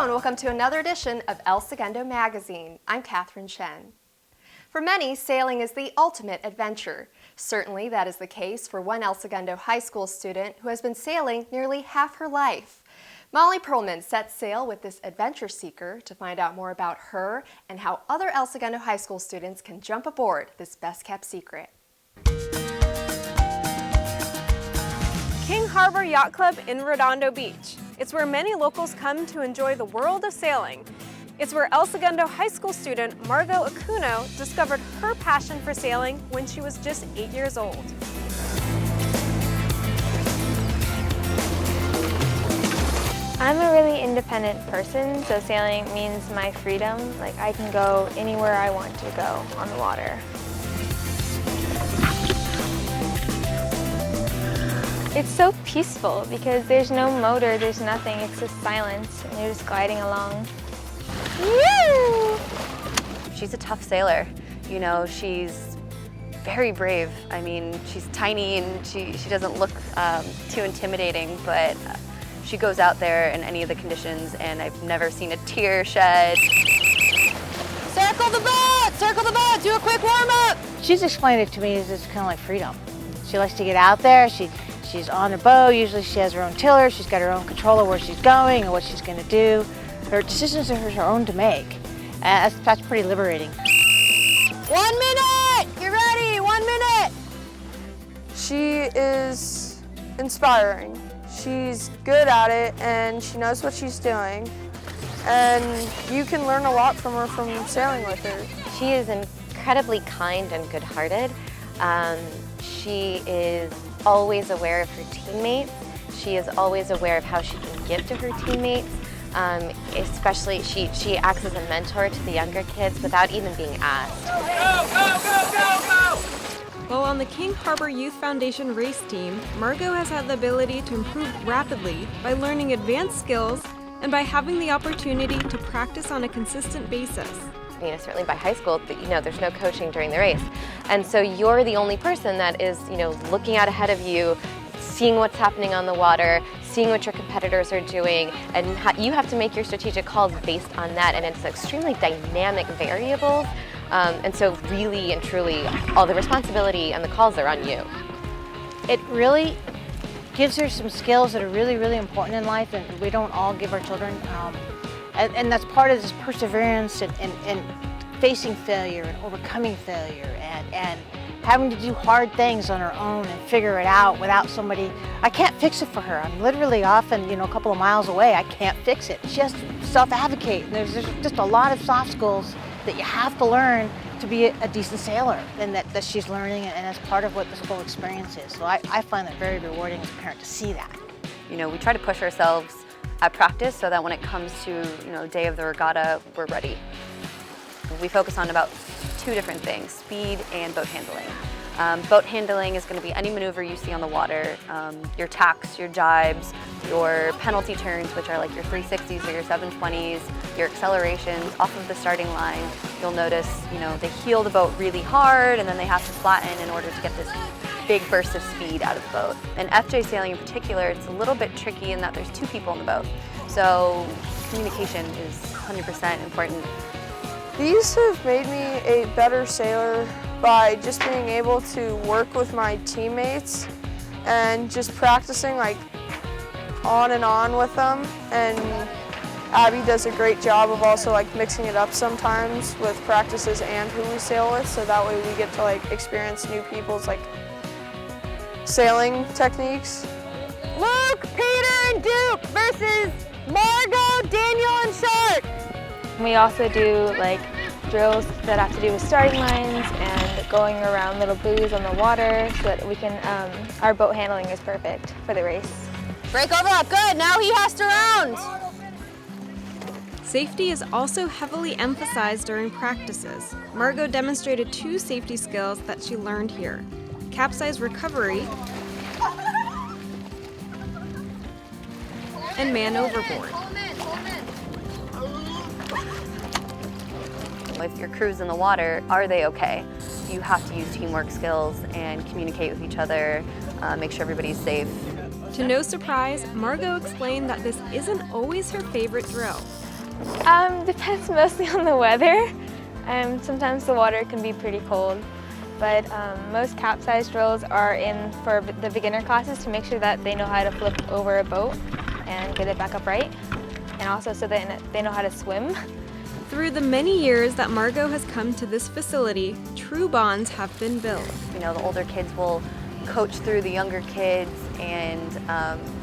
and welcome to another edition of Segundo Magazine. I'm Catherine Shen. For many, sailing is the ultimate adventure. Certainly that is the case for one Segundo High School student who has been sailing nearly half her life. Molly Perlman set sail with this adventure seeker to find out more about her and how other Segundo High School students can jump aboard this best-kept secret. King Harbor Yacht Club in Redondo Beach. It's where many locals come to enjoy the world of sailing. It's where Segundo High School student Margot Acuno discovered her passion for sailing when she was just 8 years old. I'm a really independent person, so sailing means my freedom. Like, I can go anywhere I want to go on the water. It's so peaceful because there's no motor, there's nothing, it's just silence, and you're just gliding along. Woo! She's a tough sailor. You know, she's very brave. I mean, she's tiny and she doesn't look too intimidating, but she goes out there in any of the conditions and I've never seen a tear shed. Circle the boat, do a quick warm up. She's explained it to me as it's kind of like freedom. She likes to get out there, she's on a boat, usually she has her own tiller, she's got her own control of where she's going and what she's going to do. Her decisions are her own to make. That's pretty liberating. 1 minute! You're ready, 1 minute! She is inspiring. She's good at it and she knows what she's doing. And you can learn a lot from her from sailing with her. She is incredibly kind and good-hearted. She is always aware of her teammates. She is always aware of how she can give to her teammates. Especially, she acts as a mentor to the younger kids without even being asked. Go, go, go, go, go! While on the King Harbor Youth Foundation race team, Margot has had the ability to improve rapidly by learning advanced skills and by having the opportunity to practice on a consistent basis. You know, certainly by high school, there's no coaching during the race. And so you're the only person that is, looking out ahead of you, seeing what's happening on the water, seeing what your competitors are doing, and you have to make your strategic calls based on that, and it's extremely dynamic variables. And so really and truly, all the responsibility and the calls are on you. It really gives her some skills that are really, really important in life, and we don't all give our children. And that's part of this perseverance and facing failure and overcoming failure and having to do hard things on her own and figure it out without somebody. I can't fix it for her. I'm literally often, a couple of miles away. I can't fix it. She has to self-advocate. And there's just a lot of soft skills that you have to learn to be a decent sailor, and that she's learning, and that's part of what this whole experience is. So I find that very rewarding as a parent to see that. We try to push ourselves at practice so that when it comes to, day of the regatta, we're ready. We focus on about two different things, speed and boat handling. Boat handling is going to be any maneuver you see on the water, your tacks, your jibes, your penalty turns, which are like your 360s or your 720s, your accelerations off of the starting line. You'll notice, they heel the boat really hard and then they have to flatten in order to get this big burst of speed out of the boat. And FJ sailing in particular, it's a little bit tricky in that there's two people in the boat. So communication is 100% important. These have made me a better sailor by just being able to work with my teammates and just practicing on and on with them. And Abby does a great job of also mixing it up sometimes with practices and who we sail with, so that way we get to experience new people's sailing techniques. Luke, Peter, and Duke versus Margot, Daniel, and Shark. We also do drills that have to do with starting lines and going around little buoys on the water so that we can, our boat handling is perfect for the race. Break overlap, good, now he has to round. Safety is also heavily emphasized during practices. Margot demonstrated two safety skills that she learned here: capsize recovery and man overboard. If your crew's in the water, are they okay? You have to use teamwork skills and communicate with each other, make sure everybody's safe. To no surprise, Margot explained that this isn't always her favorite drill. Depends mostly on the weather. Sometimes the water can be pretty cold, but most capsize drills are in for the beginner classes to make sure that they know how to flip over a boat and get it back upright, and also so that they know how to swim. Through the many years that Margot has come to this facility, true bonds have been built. You know, the older kids will coach through the younger kids, and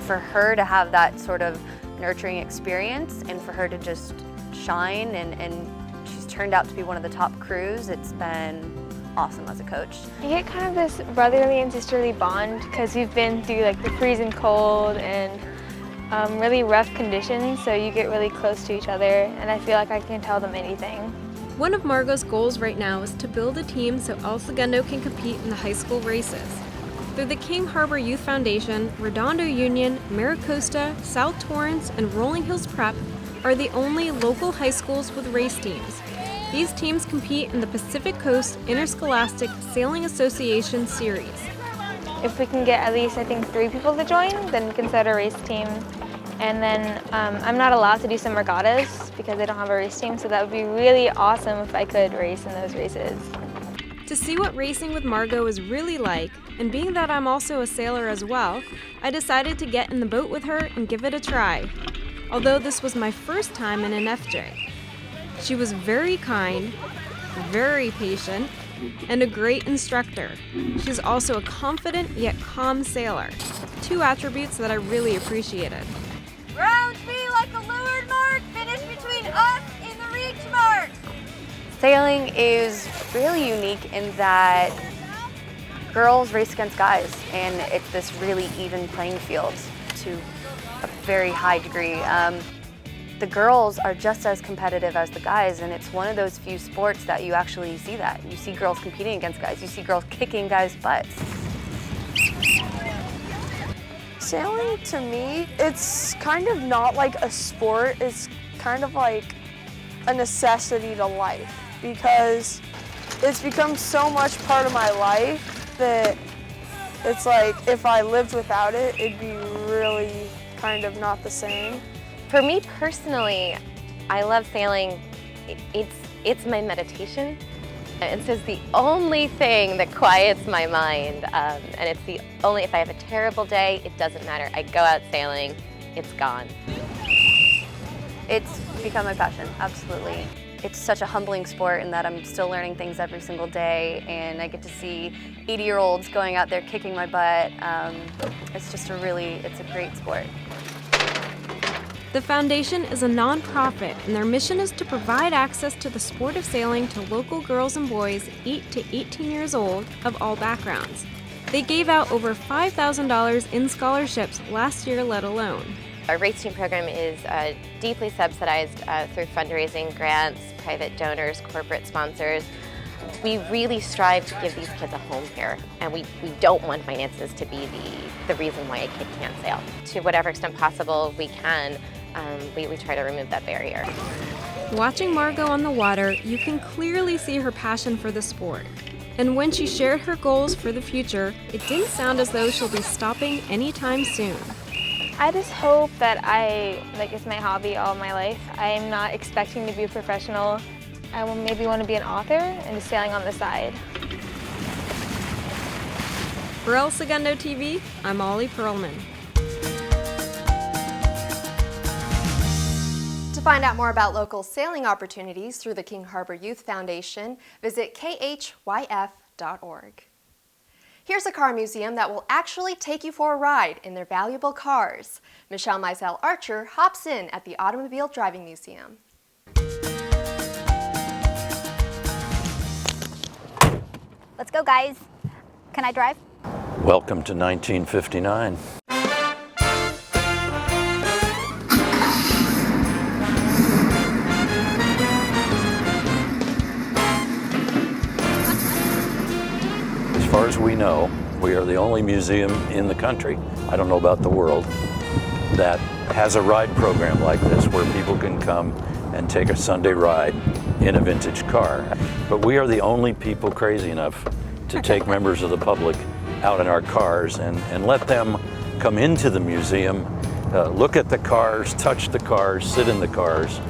for her to have that sort of nurturing experience and for her to just shine, and she's turned out to be one of the top crews, it's been awesome as a coach. You get kind of this brotherly and sisterly bond because you've been through like the freezing cold and really rough conditions, so you get really close to each other, and I feel like I can tell them anything. One of Margot's goals right now is to build a team so El Segundo can compete in the high school races. Through the King Harbor Youth Foundation, Redondo Union, Maricosta, South Torrance, and Rolling Hills Prep are the only local high schools with race teams. These teams compete in the Pacific Coast Interscholastic Sailing Association Series. If we can get at least, I think, 3 people to join, then we can start a race team. And then I'm not allowed to do some regattas because I don't have a race team, so that would be really awesome if I could race in those races. To see what racing with Margot is really like, and being that I'm also a sailor as well, I decided to get in the boat with her and give it a try. Although this was my first time in an FJ. She was very kind, very patient, and a great instructor. She's also a confident yet calm sailor, 2 attributes that I really appreciated. Round me like a leeward mark, finish between us in the reach mark. Sailing is really unique in that girls race against guys, and it's this really even playing field to a very high degree. The girls are just as competitive as the guys, and it's one of those few sports that you actually see that. You see girls competing against guys, you see girls kicking guys' butts. Sailing, to me, it's kind of not like a sport, it's kind of like a necessity to life, because it's become so much part of my life that it's like if I lived without it, it'd be really kind of not the same. For me personally, I love sailing. It's my meditation. And it's the only thing that quiets my mind. And it's the only, if I have a terrible day, it doesn't matter. I go out sailing, it's gone. It's become my passion, absolutely. It's such a humbling sport in that I'm still learning things every single day, and I get to see 80-year-olds going out there kicking my butt. It's just it's a great sport. The foundation is a nonprofit, and their mission is to provide access to the sport of sailing to local girls and boys 8 to 18 years old of all backgrounds. They gave out over $5,000 in scholarships last year, let alone. Our race team program is deeply subsidized through fundraising, grants, private donors, corporate sponsors. We really strive to give these kids a home here, and we don't want finances to be the reason why a kid can't sail. To whatever extent possible we can, we try to remove that barrier. Watching Margot on the water, you can clearly see her passion for the sport. And when she shared her goals for the future, it didn't sound as though she'll be stopping anytime soon. I just hope that it's my hobby all my life. I'm not expecting to be a professional. I will maybe want to be an author and just sailing on the side. For El Segundo TV, I'm Ollie Perlman. To find out more about local sailing opportunities through the King Harbor Youth Foundation, visit khyf.org. Here's a car museum that will actually take you for a ride in their valuable cars. Michelle Mizell Archer hops in at the Automobile Driving Museum. Let's go, guys. Can I drive? Welcome to 1959. As far as we know, we are the only museum in the country, I don't know about the world, that has a ride program like this where people can come and take a Sunday ride in a vintage car. But we are the only people crazy enough to take members of the public out in our cars and let them come into the museum look at the cars, touch the cars, sit in the cars.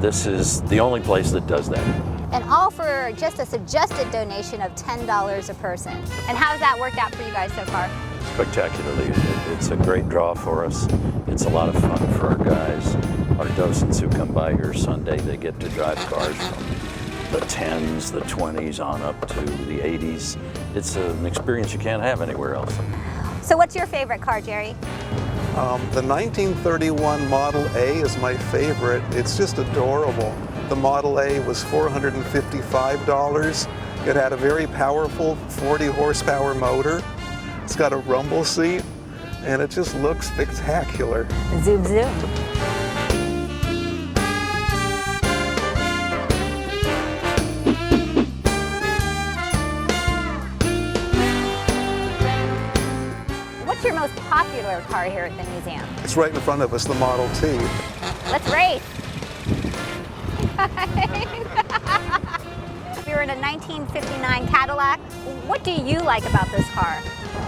This is the only place that does that. And all for just a suggested donation of $10 a person. And how has that worked out for you guys so far? Spectacularly. It's a great draw for us. It's a lot of fun for our guys. Our docents who come by here Sunday, they get to drive cars from the 10s, the 20s on up to the 80s. It's an experience you can't have anywhere else. So what's your favorite car, Jerry? The 1931 Model A is my favorite. It's just adorable. The Model A was $455. It had a very powerful 40 horsepower motor. It's got a rumble seat, and it just looks spectacular. Zoom, zoom. What's your most popular car here at the museum? It's right in front of us, the Model T. Let's race. You're in a 1959 Cadillac. What do you like about this car?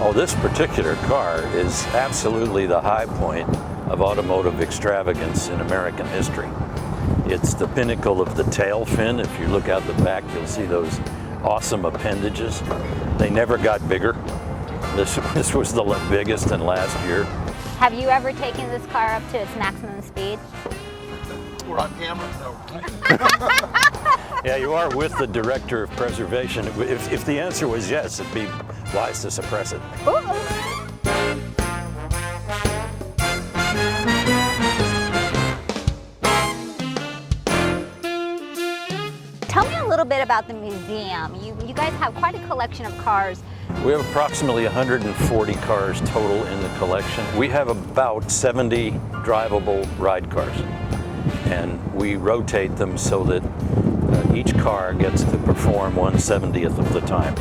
Oh, this particular car is absolutely the high point of automotive extravagance in American history. It's the pinnacle of the tail fin. If you look out the back, you'll see those awesome appendages. They never got bigger. This was the biggest and last year. Have you ever taken this car up to its maximum speed? We're on camera. No. Yeah, you are with the director of preservation. If the answer was yes, it'd be wise to suppress it. Tell me a little bit about the museum. You guys have quite a collection of cars. We have approximately 140 cars total in the collection. We have about 70 drivable ride cars, and we rotate them so that each car gets to perform 1/70th of the time.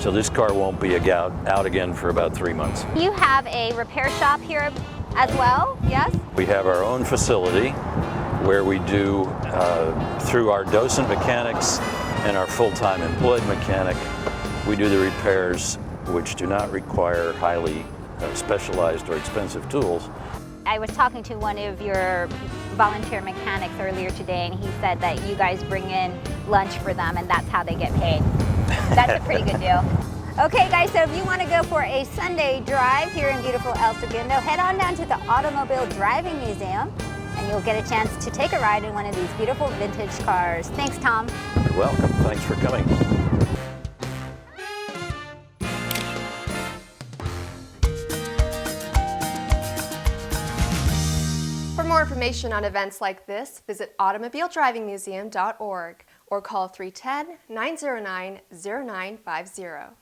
So this car won't be out again for about 3 months. You have a repair shop here as well, yes? We have our own facility where we do, through our docent mechanics and our full-time employed mechanic, we do the repairs which do not require highly specialized or expensive tools. I was talking to one of your volunteer mechanics earlier today, and he said that you guys bring in lunch for them and that's how they get paid. That's a pretty good deal. Okay guys, so if you want to go for a Sunday drive here in beautiful El Segundo, head on down to the Automobile Driving Museum and you'll get a chance to take a ride in one of these beautiful vintage cars. Thanks, Tom. You're welcome. Thanks for coming. For more information on events like this, visit automobiledrivingmuseum.org or call 310-909-0950.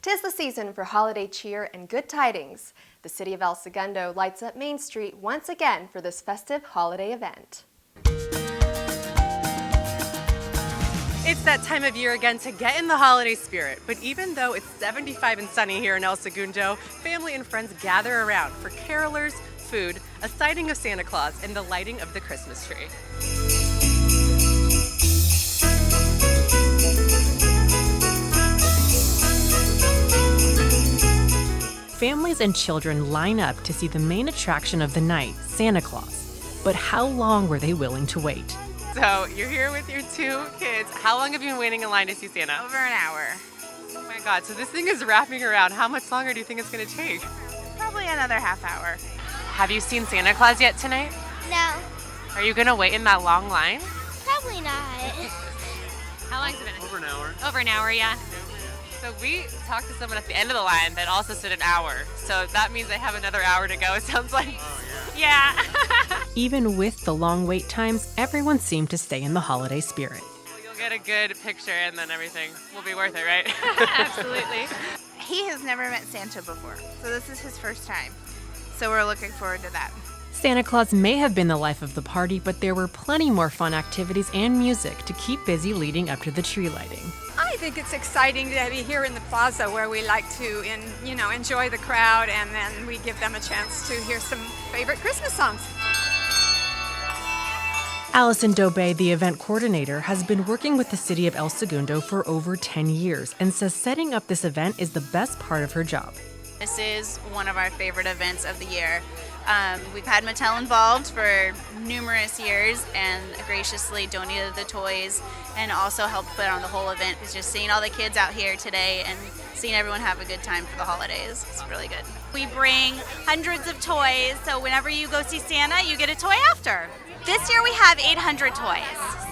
'Tis the season for holiday cheer and good tidings. The city of El Segundo lights up Main Street once again for this festive holiday event. It's that time of year again to get in the holiday spirit, but even though it's 75 and sunny here in El Segundo, family and friends gather around for carolers, food, a sighting of Santa Claus, and the lighting of the Christmas tree. Families and children line up to see the main attraction of the night, Santa Claus. But how long were they willing to wait? So, you're here with your two kids. How long have you been waiting in line to see Santa? Over an hour. Oh my God, so this thing is wrapping around. How much longer do you think it's gonna take? Probably another half hour. Have you seen Santa Claus yet tonight? No, Are you gonna wait in that long line? probably not. How long has it been? Over an hour. Over an hour, yeah. So we talked to someone at the end of the line that also stood an hour. So that means they have another hour to go, it sounds like. Oh, yeah. Even with the long wait times, everyone seemed to stay in the holiday spirit. You'll get a good picture and then everything will be worth it, right? Absolutely. He has never met Santa before, so this is his first time. So we're looking forward to that. Santa Claus may have been the life of the party, but there were plenty more fun activities and music to keep busy leading up to the tree lighting. I think it's exciting to be here in the plaza where we like to enjoy the crowd, and then we give them a chance to hear some favorite Christmas songs. Allison Dobey, the event coordinator, has been working with the city of El Segundo for over 10 years and says setting up this event is the best part of her job. This is one of our favorite events of the year. We've had Mattel involved for numerous years and graciously donated the toys and also helped put on the whole event. It's just seeing all the kids out here today and seeing everyone have a good time for the holidays. It's really good. We bring hundreds of toys, so whenever you go see Santa, you get a toy after. This year we have 800 toys,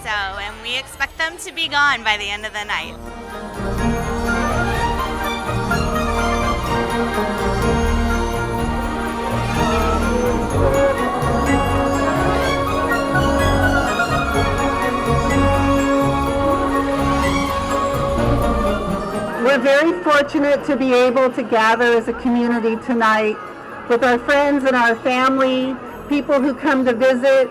and we expect them to be gone by the end of the night. We're very fortunate to be able to gather as a community tonight with our friends and our family, people who come to visit.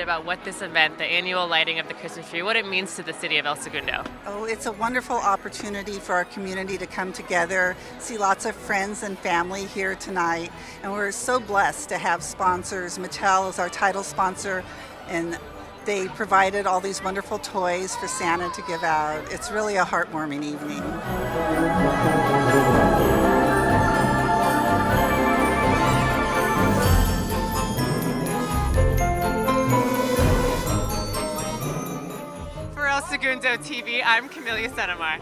About what this event, the annual lighting of the Christmas tree, what it means to the city of El Segundo. Oh, it's a wonderful opportunity for our community to come together, see lots of friends and family here tonight, and we're so blessed to have sponsors. Mattel is our title sponsor, and they provided all these wonderful toys for Santa to give out. It's really a heartwarming evening. Segundo TV, I'm Camelia Senemar.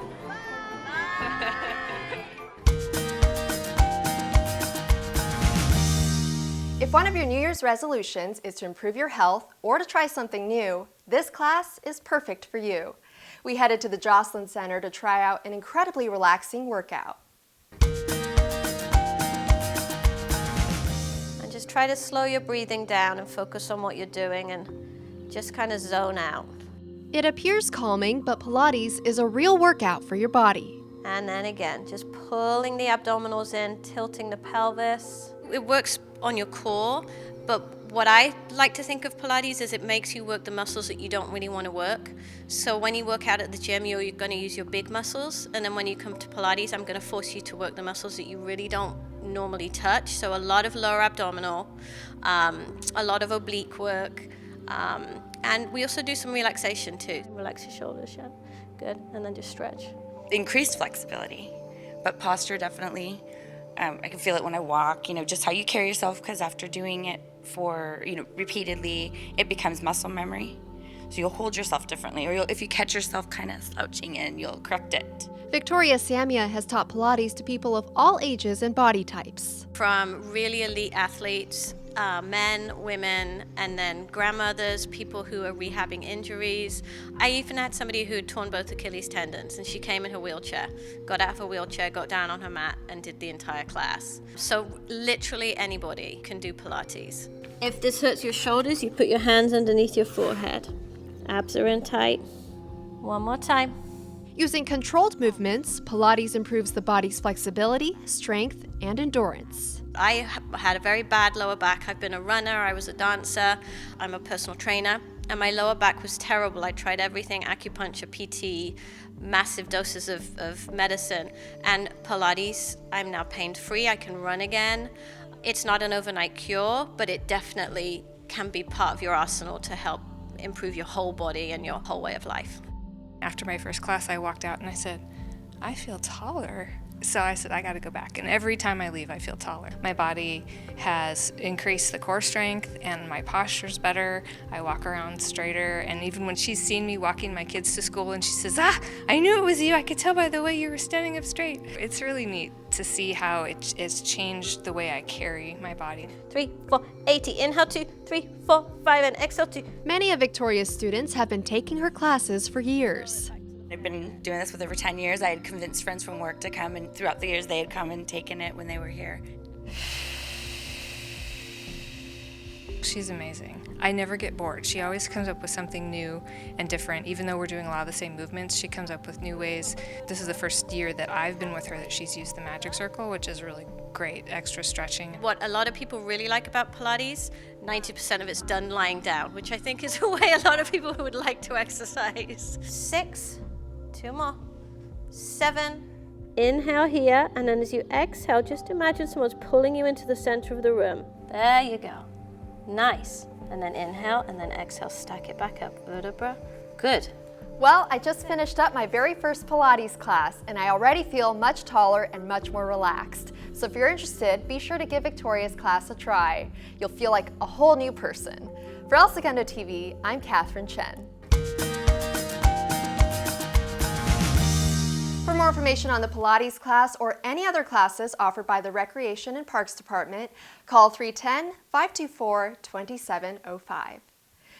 If one of your New Year's resolutions is to improve your health or to try something new, this class is perfect for you. We headed to the Jocelyn Center to try out an incredibly relaxing workout. And just try to slow your breathing down and focus on what you're doing and just kind of zone out. It appears calming, but Pilates is a real workout for your body. And then again, just pulling the abdominals in, tilting the pelvis. It works on your core, but what I like to think of Pilates is it makes you work the muscles that you don't really want to work. So when you work out at the gym, you're going to use your big muscles, and then when you come to Pilates, I'm going to force you to work the muscles that you really don't normally touch. So a lot of lower abdominal, a lot of oblique work, and we also do some relaxation too. Relax your shoulders, Shen. Good, and then just stretch. Increased flexibility, but posture definitely. I can feel it when I walk, just how you carry yourself, because after doing it for, repeatedly, it becomes muscle memory. So you'll hold yourself differently, or if you catch yourself kind of slouching in, you'll correct it. Victoria Samia has taught Pilates to people of all ages and body types. From really elite athletes, men, women, and then grandmothers, people who are rehabbing injuries. I even had somebody who had torn both Achilles tendons, and she came in her wheelchair, got out of her wheelchair, got down on her mat, and did the entire class. So literally anybody can do Pilates. If this hurts your shoulders, you put your hands underneath your forehead. Abs are in tight. One more time. Using controlled movements, Pilates improves the body's flexibility, strength, and endurance. I had a very bad lower back. I've been a runner, I was a dancer, I'm a personal trainer, and my lower back was terrible. I tried everything, acupuncture, PT, massive doses of medicine, and Pilates, I'm now pain-free, I can run again. It's not an overnight cure, but it definitely can be part of your arsenal to help improve your whole body and your whole way of life. After my first class, I walked out and I said, I feel taller. So I said, I gotta go back. And every time I leave, I feel taller. My body has increased the core strength and my posture's better. I walk around straighter. And even when she's seen me walking my kids to school and she says, I knew it was you. I could tell by the way you were standing up straight. It's really neat to see how it's changed the way I carry my body. 3, 4, 80. Inhale, 2, 3, 4, 5, and exhale, 2. Many of Victoria's students have been taking her classes for years. I've been doing this for over 10 years. I had convinced friends from work to come, and throughout the years they had come and taken it when they were here. She's amazing. I never get bored. She always comes up with something new and different. Even though we're doing a lot of the same movements, she comes up with new ways. This is the first year that I've been with her that she's used the magic circle, which is really great, extra stretching. What a lot of people really like about Pilates, 90% of it's done lying down, which I think is a way a lot of people would like to exercise. 6, 2 more, 7. Inhale here, and then as you exhale, just imagine someone's pulling you into the center of the room. There you go. Nice. And then inhale, and then exhale, stack it back up. Vertebra. Good. Well, I just finished up my very first Pilates class, and I already feel much taller and much more relaxed. So if you're interested, be sure to give Victoria's class a try. You'll feel like a whole new person. For El Segundo TV, I'm Catherine Chen. For more information on the Pilates class or any other classes offered by the Recreation and Parks Department, call 310-524-2705.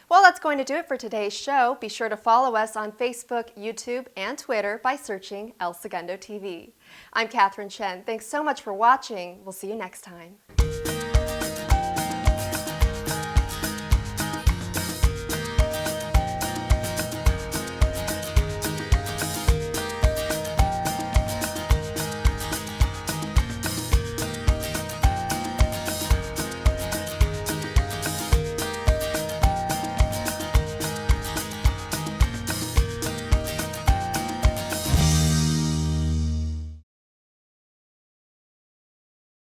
Well, that's going to do it for today's show. Be sure to follow us on Facebook, YouTube, and Twitter by searching El Segundo TV. I'm Catherine Chen. Thanks so much for watching. We'll see you next time.